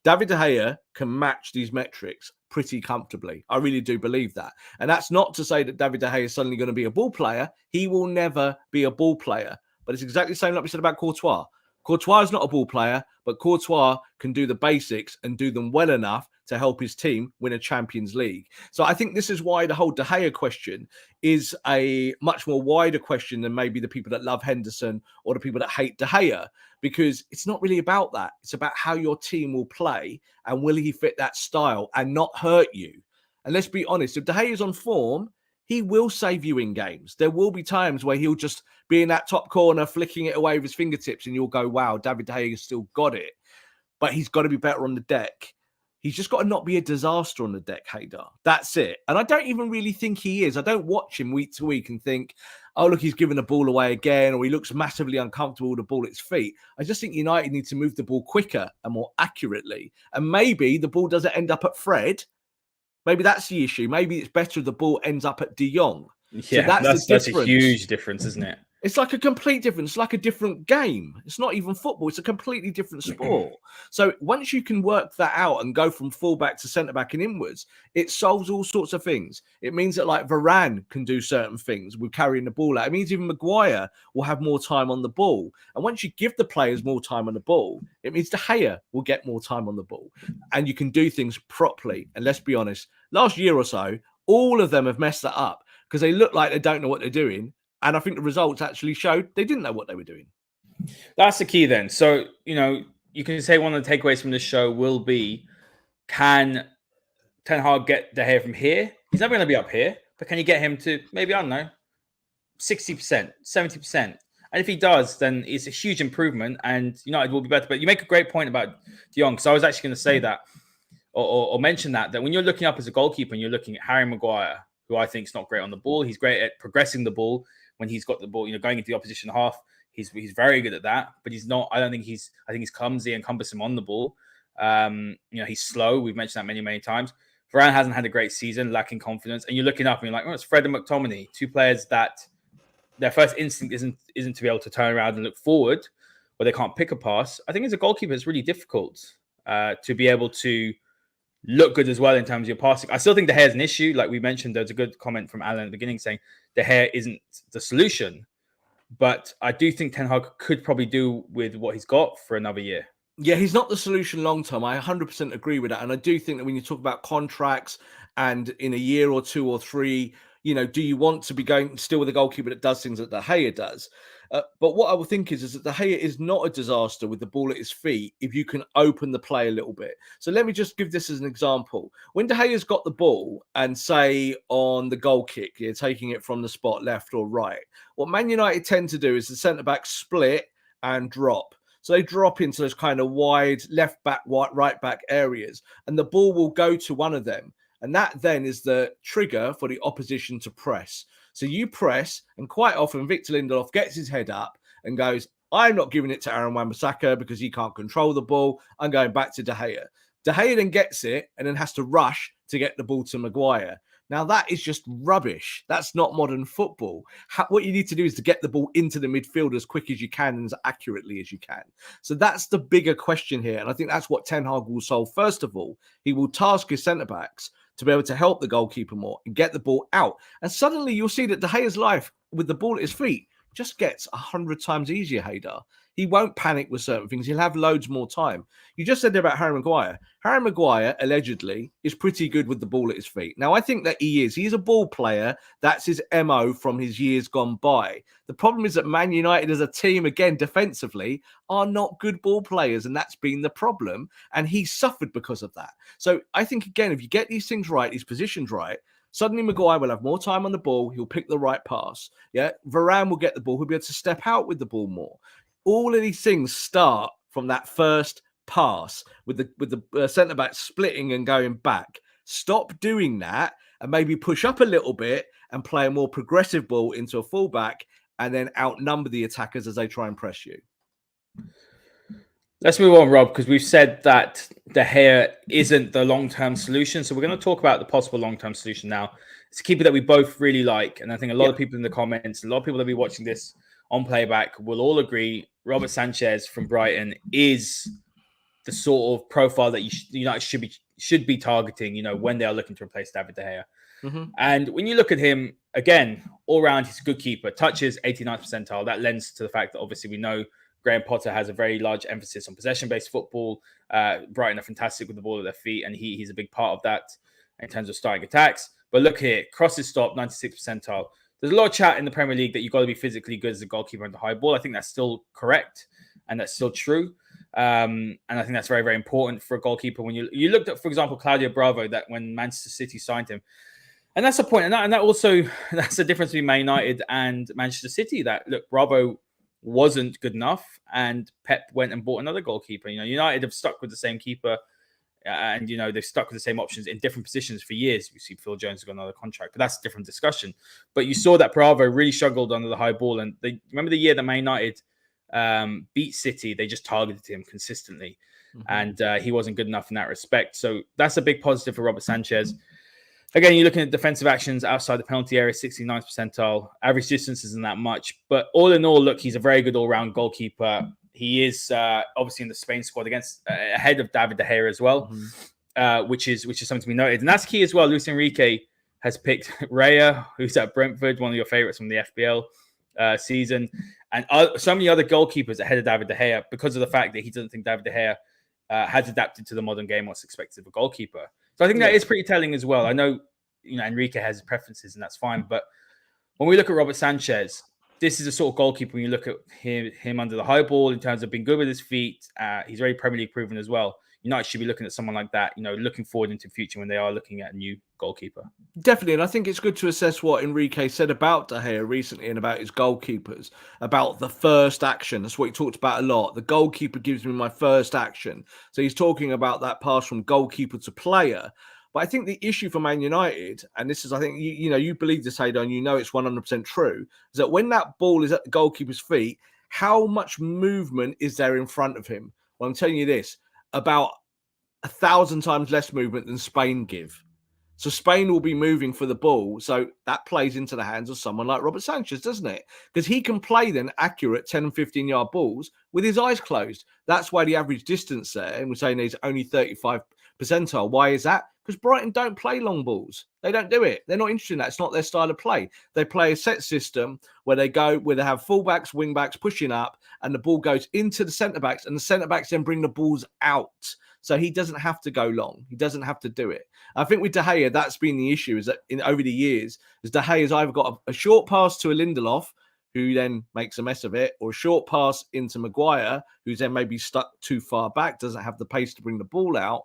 David De Gea can match these metrics pretty comfortably. I really do believe that. And that's not to say that David De Gea is suddenly going to be a ball player. He will never be a ball player. But it's exactly the same like we said about Courtois. Courtois is not a ball player, but Courtois can do the basics and do them well enough to help his team win a Champions League. So I think this is why the whole De Gea question is a much more wider question than maybe the people that love Henderson or the people that hate De Gea, because it's not really about that. It's about how your team will play and will he fit that style and not hurt you. And let's be honest, if De Gea is on form, he will save you in games. There will be times where he'll just be in that top corner, flicking it away with his fingertips, and you'll go, wow, David De Gea has still got it. But he's got to be better on the deck. He's just got to not be a disaster on the deck, Haider. That's it. And I don't even really think he is. I don't watch him week to week and think, oh, look, he's giving the ball away again, or he looks massively uncomfortable with the ball at his feet. I just think United need to move the ball quicker and more accurately. And maybe the ball doesn't end up at Fred. Maybe that's the issue. Maybe it's better if the ball ends up at De Jong. Yeah, so that's a huge difference, isn't it? It's like a complete difference. It's like a different game. It's not even football. It's a completely different sport. So once you can work that out and go from fullback to centre-back and inwards, it solves all sorts of things. It means that like Varane can do certain things with carrying the ball out. It means even Maguire will have more time on the ball. And once you give the players more time on the ball, it means De Gea will get more time on the ball. And you can do things properly. And let's be honest, last year or so, all of them have messed that up because they look like they don't know what they're doing. And I think the results actually showed they didn't know what they were doing. That's the key then. So, you can say one of the takeaways from this show will be, can Ten Hag get De Gea from here? He's never going to be up here, but can you get him to maybe, I don't know, 60%, 70%. And if he does, then it's a huge improvement and United will be better. But you make a great point about De Jong. So I was actually going to say that or mention that when you're looking up as a goalkeeper and you're looking at Harry Maguire, who I think is not great on the ball, he's great at progressing the ball when he's got the ball, going into the opposition half. He's very good at that, but he's not. I think he's clumsy and cumbersome on the ball. He's slow. We've mentioned that many times. Varane hasn't had a great season, lacking confidence. And you're looking up and you're like, it's Fred and McTominay, two players that their first instinct isn't to be able to turn around and look forward, or they can't pick a pass. I think as a goalkeeper, it's really difficult to be able to look good as well in terms of your passing. I still think De Gea is an issue. Like we mentioned, there's a good comment from Alan at the beginning saying De Gea isn't the solution. But I do think Ten Hag could probably do with what he's got for another year. Yeah, he's not the solution long term. I 100% agree with that. And I do think that when you talk about contracts and in a year or 2 or 3, do you want to be going still with a goalkeeper that does things that De Gea does? But what I would think is that De Gea is not a disaster with the ball at his feet if you can open the play a little bit. So let me just give this as an example. When De Gea's got the ball and say on the goal kick, you're taking it from the spot left or right, what Man United tend to do is the centre-back split and drop. So they drop into those kind of wide left back, right back areas, and the ball will go to one of them. And that then is the trigger for the opposition to press. So you press, and quite often Victor Lindelof gets his head up and goes, I'm not giving it to Aaron Wan-Bissaka because he can't control the ball. I'm going back to De Gea. De Gea then gets it and then has to rush to get the ball to Maguire. Now, that is just rubbish. That's not modern football. What you need to do is to get the ball into the midfield as quick as you can and as accurately as you can. So that's the bigger question here. And I think that's what Ten Hag will solve. First of all, he will task his centre-backs to be able to help the goalkeeper more and get the ball out. And suddenly you'll see that De Gea's life with the ball at his feet just gets 100 times easier, Haider. He won't panic with certain things. He'll have loads more time. You just said about Harry Maguire. Harry Maguire, allegedly, is pretty good with the ball at his feet. Now, I think that he is. He's a ball player. That's his MO from his years gone by. The problem is that Man United as a team, again, defensively, are not good ball players, and that's been the problem. And he suffered because of that. So I think, again, if you get these things right, these positions right, suddenly Maguire will have more time on the ball. He'll pick the right pass. Yeah, Varane will get the ball. He'll be able to step out with the ball more. All of these things start from that first pass with the centre-back splitting and going back. Stop doing that and maybe push up a little bit and play a more progressive ball into a fullback and then outnumber the attackers as they try and press you. Let's move on, Rob, because we've said that De Gea isn't the long-term solution. So we're going to talk about the possible long-term solution now. It's a keeper that we both really like. And I think a lot of people in the comments, a lot of people that will be watching this on playback will all agree Robert Sanchez from Brighton is the sort of profile that United should be targeting, when they are looking to replace David De Gea. Mm-hmm. And when you look at him, again, all round, he's a good keeper. Touches 89th percentile. That lends to the fact that obviously we know Graham Potter has a very large emphasis on possession-based football. Brighton are fantastic with the ball at their feet, and he's a big part of that in terms of starting attacks. But look here, crosses stop, 96th percentile. There's a lot of chat in the Premier League that you've got to be physically good as a goalkeeper on the high ball. I think that's still correct, and that's still true. And I think that's very, very important for a goalkeeper. When you looked at, for example, Claudio Bravo, that when Manchester City signed him, and that's the point. And that also, that's the difference between Man United and Manchester City, that, look, Bravo wasn't good enough, and Pep went and bought another goalkeeper. United have stuck with the same keeper, and they've stuck with the same options in different positions for years. We see Phil Jones has got another contract, but that's a different discussion. But you saw that Bravo really struggled under the high ball, and remember the year that Man United beat City, they just targeted him consistently, and he wasn't good enough in that respect. So that's a big positive for Robert Sanchez. Again, you're looking at defensive actions outside the penalty area, 69th percentile. Average distance isn't that much. But all in all, look, he's a very good all-round goalkeeper. He is obviously in the Spain squad ahead of David De Gea as well, which is something to be noted. And that's key as well. Luis Enrique has picked Raya, who's at Brentford, one of your favorites from the FPL season. And so many other goalkeepers ahead of David De Gea because of the fact that he doesn't think David De Gea has adapted to the modern game, what's expected of a goalkeeper. So I think that is pretty telling as well. I know, Enrique has his preferences and that's fine. But when we look at Robert Sanchez, this is a sort of goalkeeper when you look at him under the high ball in terms of being good with his feet. He's very Premier League proven as well. United should be looking at someone like that, looking forward into the future when they are looking at a new goalkeeper. Definitely, and I think it's good to assess what Enrique said about De Gea recently and about his goalkeepers, about the first action. That's what he talked about a lot. The goalkeeper gives me my first action. So he's talking about that pass from goalkeeper to player. But I think the issue for Man United, and this is, I think, you believe this, Haider, and you know it's 100% true, is that when that ball is at the goalkeeper's feet, how much movement is there in front of him? Well, I'm telling you this, about 1,000 times less movement than Spain give. So Spain will be moving for the ball. So that plays into the hands of someone like Robert Sanchez, doesn't it? Because he can play then accurate 10 and 15-yard balls with his eyes closed. That's why the average distance there, and we're saying is only 35 percentile. Why is that? Because Brighton don't play long balls. They don't do it. They're not interested in that. It's not their style of play. They play a set system where they have fullbacks, wingbacks pushing up, and the ball goes into the centre-backs, and the centre-backs then bring the balls out. So he doesn't have to go long. He doesn't have to do it. I think with De Gea, that's been the issue, is that over the years, is De Gea's either got a short pass to a Lindelof, who then makes a mess of it, or a short pass into Maguire, who's then maybe stuck too far back, doesn't have the pace to bring the ball out.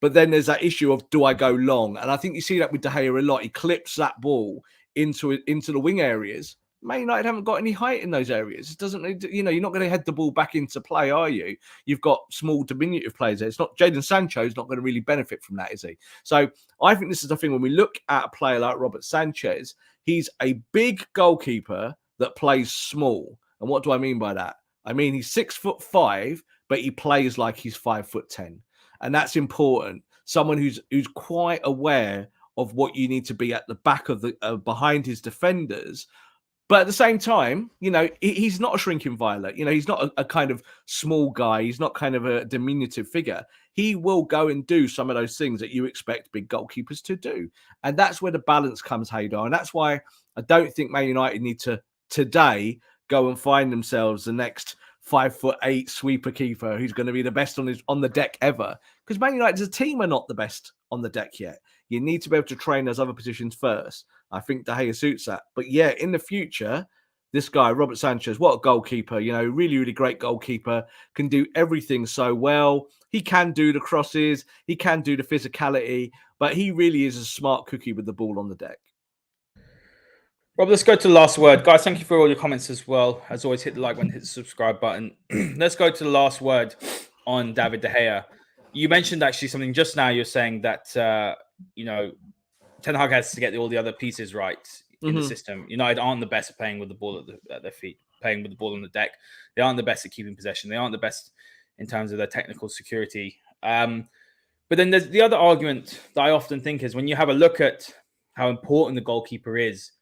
But then there's that issue of, do I go long? And I think you see that with De Gea a lot. He clips that ball into the wing areas. Man United haven't got any height in those areas. It doesn't, you're not going to head the ball back into play, are you? You've got small, diminutive players there. It's not Jadon Sancho's not going to really benefit from that, is he? So I think this is the thing when we look at a player like Robert Sanchez, he's a big goalkeeper that plays small. And what do I mean by that? I mean, he's 6'5", but he plays like he's 5'10". And that's important. Someone who's quite aware of what you need to be at the back of behind his defenders. But at the same time, he's not a shrinking violet. He's not a kind of small guy. He's not kind of a diminutive figure. He will go and do some of those things that you expect big goalkeepers to do. And that's where the balance comes, Haider. And that's why I don't think Man United need to today go and find themselves the next 5'8" sweeper keeper who's going to be the best on the deck ever. Because Man United as a team are not the best on the deck yet. You need to be able to train those other positions first. I think De Gea suits that. But yeah, in the future, this guy, Robert Sanchez, what a goalkeeper, really, really great goalkeeper, can do everything so well. He can do the crosses, he can do the physicality, but he really is a smart cookie with the ball on the deck. Rob, let's go to the last word. Guys, thank you for all your comments as well. As always, hit the like button, hit the subscribe button. Let's go to the last word on David De Gea. You mentioned actually something just now. You're saying that, Ten Hag has to get all the other pieces right in the system. United aren't the best at playing with the ball at their feet, playing with the ball on the deck. They aren't the best at keeping possession. They aren't the best in terms of their technical security. But then there's the other argument that I often think is when you have a look at how important the goalkeeper is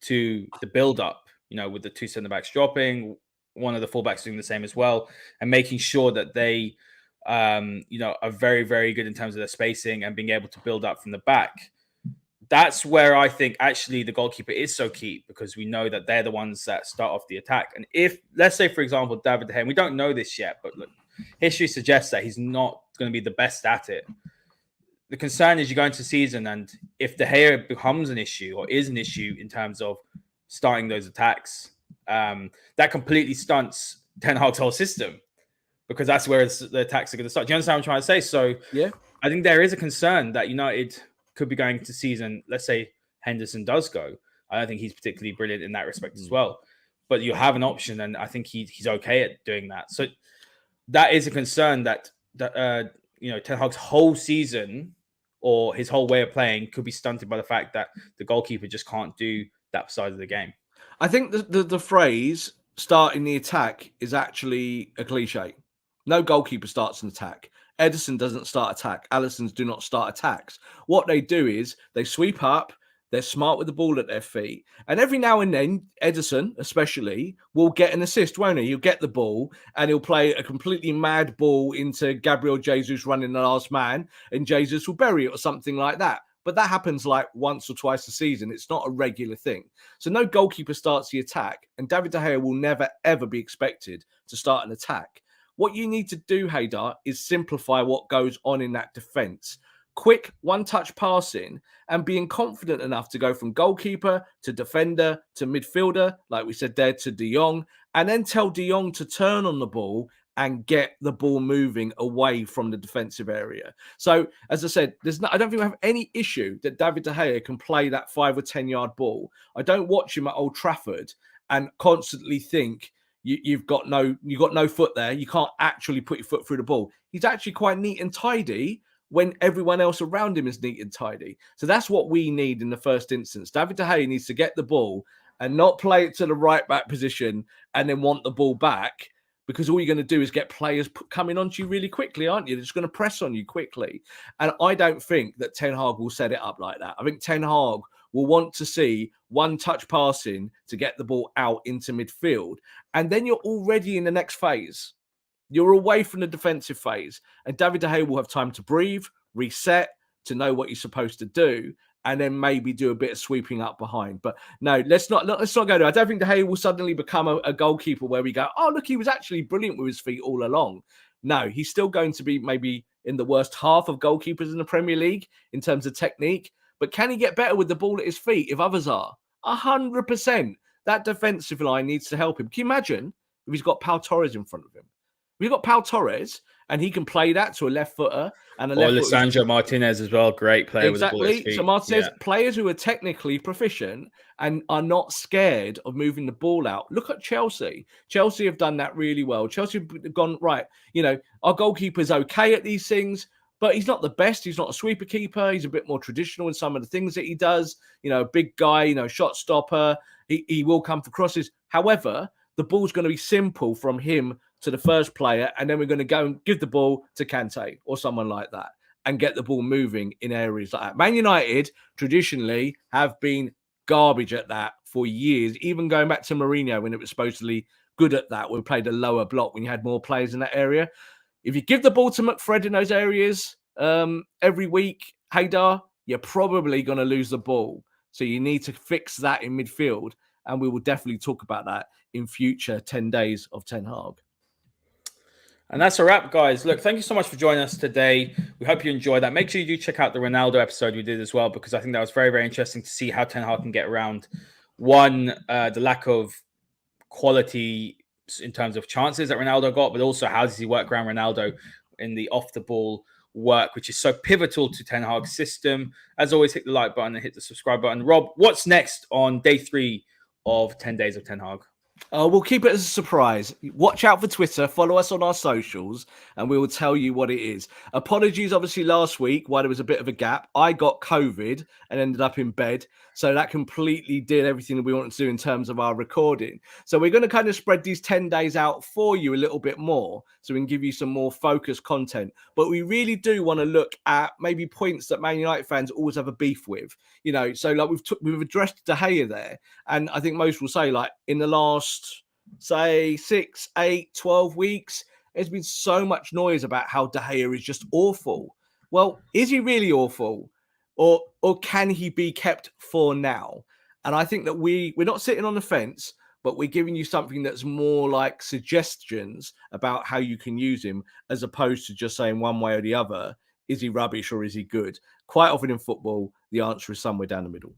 to the build-up, with the two centre-backs dropping, one of the full-backs doing the same as well, and making sure that they, are very, very good in terms of their spacing and being able to build up from the back. That's where I think actually the goalkeeper is so key, because we know that they're the ones that start off the attack. And if, let's say, for example, David De Gea, and we don't know this yet, but look, history suggests that he's not going to be the best at it. The concern is you go into season, and if De Gea becomes an issue or is an issue in terms of starting those attacks, that completely stunts Ten Hag's whole system, because that's where the attacks are going to start. Do you understand what I'm trying to say? So yeah, I think there is a concern that United could be going into season. Let's say Henderson does go. I don't think he's particularly brilliant in that respect as well. But you have an option, and I think he's okay at doing that. So that is a concern that Ten Hag's whole season or his whole way of playing could be stunted by the fact that the goalkeeper just can't do that side of the game. I think the phrase starting the attack is actually a cliche. No goalkeeper starts an attack. Ederson doesn't start attack. Alisson's do not start attacks. What they do is they sweep up. They're smart with the ball at their feet. And every now and then, Ederson especially will get an assist, won't he? He'll get the ball and he'll play a completely mad ball into Gabriel Jesus running the last man, and Jesus will bury it or something like that. But that happens like once or twice a season. It's not a regular thing. So no goalkeeper starts the attack, and David De Gea will never, ever be expected to start an attack. What you need to do, Haider, is simplify what goes on in that defence. Quick one-touch passing and being confident enough to go from goalkeeper to defender to midfielder, like we said there, to De Jong, and then tell De Jong to turn on the ball and get the ball moving away from the defensive area. So, as I said, I don't think we have any issue that David De Gea can play that 5 or 10 yard ball. I don't watch him at Old Trafford and constantly think you've got no foot there. You can't actually put your foot through the ball. He's actually quite neat and tidy when everyone else around him is neat and tidy. So that's what we need in the first instance. David De Gea needs to get the ball and not play it to the right back position and then want the ball back, because all you're going to do is get players coming onto you really quickly, aren't you? They're just going to press on you quickly. And I don't think that Ten Hag will set it up like that. I think Ten Hag will want to see one-touch passing to get the ball out into midfield. And then you're already in the next phase. You're away from the defensive phase. And David De Gea will have time to breathe, reset, to know what you're supposed to do, and then maybe do a bit of sweeping up behind. But no, let's not go there. I don't think De Gea will suddenly become a goalkeeper where we go, oh, look, he was actually brilliant with his feet all along. No, he's still going to be maybe in the worst half of goalkeepers in the Premier League in terms of technique. But can he get better with the ball at his feet if others are? 100%. That defensive line needs to help him. Can you imagine if he's got Pau Torres in front of him? If you've got Pau Torres and he can play that to a left footer and a left footer. Lisandro Martinez as well, great player with the ball at his feet. So Martinez, players who are technically proficient and are not scared of moving the ball out. Look at Chelsea. Chelsea have done that really well. Chelsea have gone, right, our goalkeeper's okay at these things, but he's not the best. He's not a sweeper keeper. He's a bit more traditional in some of the things that he does. A big guy, shot stopper. He will come for crosses. However, the ball's going to be simple from him to the first player, and then we're going to go and give the ball to Kante or someone like that and get the ball moving in areas like that. Man United traditionally have been garbage at that for years, even going back to Mourinho when it was supposedly good at that. We played a lower block when you had more players in that area. If you give the ball to McFred in those areas every week, Haider, you're probably going to lose the ball. So you need to fix that in midfield, and we will definitely talk about that in future 10 days of Ten Hag. And that's a wrap, guys. Look, thank you so much for joining us today. We hope you enjoyed that. Make sure you do check out the Ronaldo episode we did as well, because I think that was very, very interesting to see how Ten Hag can get around, one, the lack of quality in terms of chances that Ronaldo got, but also how does he work around Ronaldo in the off-the-ball work, which is so pivotal to Ten Hag's system. As always, hit the like button and hit the subscribe button. Rob, what's next on day 3 of 10 days of Ten Hag? We'll keep it as a surprise. Watch out for Twitter. Follow us on our socials, and we will tell you what it is. Apologies, obviously, last week, while there was a bit of a gap. I got COVID and ended up in bed. So that completely did everything that we wanted to do in terms of our recording. So we're going to kind of spread these 10 days out for you a little bit more, so we can give you some more focused content. But we really do want to look at maybe points that Man United fans always have a beef with. So like we've addressed De Gea there. And I think most will say, like, in the last, say, 6, 8, 12 weeks, there's been so much noise about how De Gea is just awful. Well, is he really awful? Or can he be kept for now? And I think that we're not sitting on the fence, but we're giving you something that's more like suggestions about how you can use him, as opposed to just saying one way or the other, is he rubbish or is he good? Quite often in football, the answer is somewhere down the middle.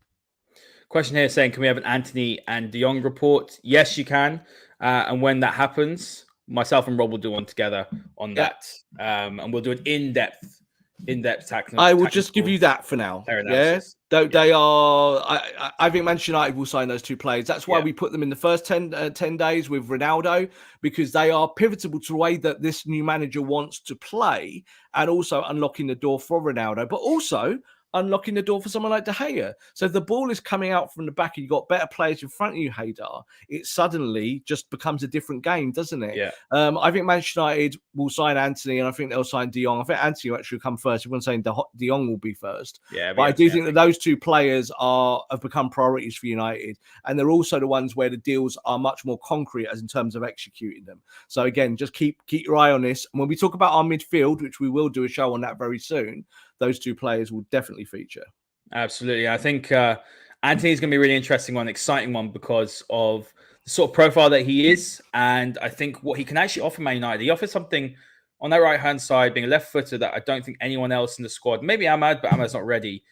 Question here saying, can we have an Anthony and De Jong report? Yes, you can. And when that happens, myself and Rob will do one together on that. And we'll do an in-depth tackling. I will just give you that for now. They are. I think Manchester United will sign those two players. That's why we put them in the first 10 days with Ronaldo, because they are pivotal to the way that this new manager wants to play, and also unlocking the door for Ronaldo, but also unlocking the door for someone like De Gea. So if the ball is coming out from the back and you've got better players in front of you, Haider, it suddenly just becomes a different game, doesn't it? Yeah. I think Manchester United will sign Anthony, and I think they'll sign De Jong. I think Anthony will actually come first. Everyone's saying De Jong will be first. Yeah, but I do think that those two players have become priorities for United, and they're also the ones where the deals are much more concrete as in terms of executing them. So again, just keep your eye on this. And when we talk about our midfield, which we will do a show on that very soon, those two players will definitely feature. Absolutely. I think Anthony's going to be a really interesting one, exciting one, because of the sort of profile that he is. And I think what he can actually offer Man United. He offers something on that right-hand side, being a left footer, that I don't think anyone else in the squad, maybe Ahmad, but Ahmad's not ready,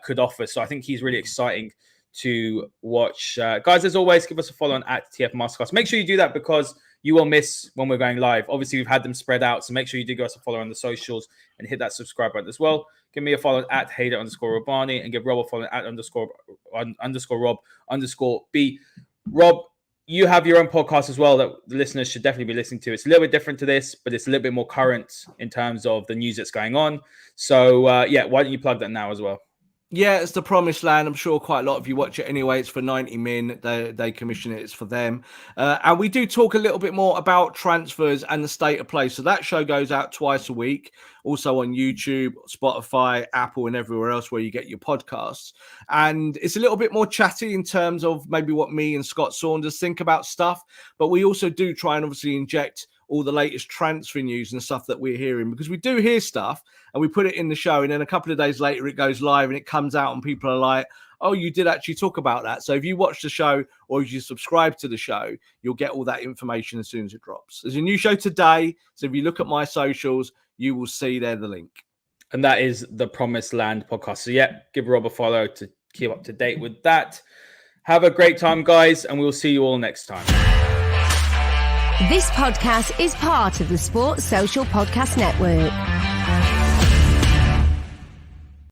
could offer. So I think he's really exciting to watch. Guys, as always, give us a follow on @TF Masterclass. Make sure you do that, because you will miss when we're going live. Obviously, we've had them spread out, so make sure you do give us a follow on the socials and hit that subscribe button as well. Give me a follow at Haider_Rubbani and give Rob a follow at _Rob_B. Rob, you have your own podcast as well that the listeners should definitely be listening to. It's a little bit different to this, but it's a little bit more current in terms of the news that's going on. So, why don't you plug that now as well? Yeah, it's the Promised Land. I'm sure quite a lot of you watch it anyway. It's for 90 Min. They commission it. It's for them. And we do talk a little bit more about transfers and the state of play. So that show goes out twice a week. Also on YouTube, Spotify, Apple, and everywhere else where you get your podcasts. And it's a little bit more chatty in terms of maybe what me and Scott Saunders think about stuff. But we also do try and obviously inject all the latest transfer news and stuff that we're hearing, because we do hear stuff and we put it in the show, and then a couple of days later it goes live and it comes out and people are like, oh, you did actually talk about that. So if you watch the show or if you subscribe to the show, you'll get all that information as soon as it drops. There's a new show today, so if you look at my socials, you will see there the link. And that is the Promised Land podcast. So yeah, give Rob a follow to keep up to date with that. Have a great time, guys, and we'll see you all next time. This podcast is part of the Sports Social Podcast Network.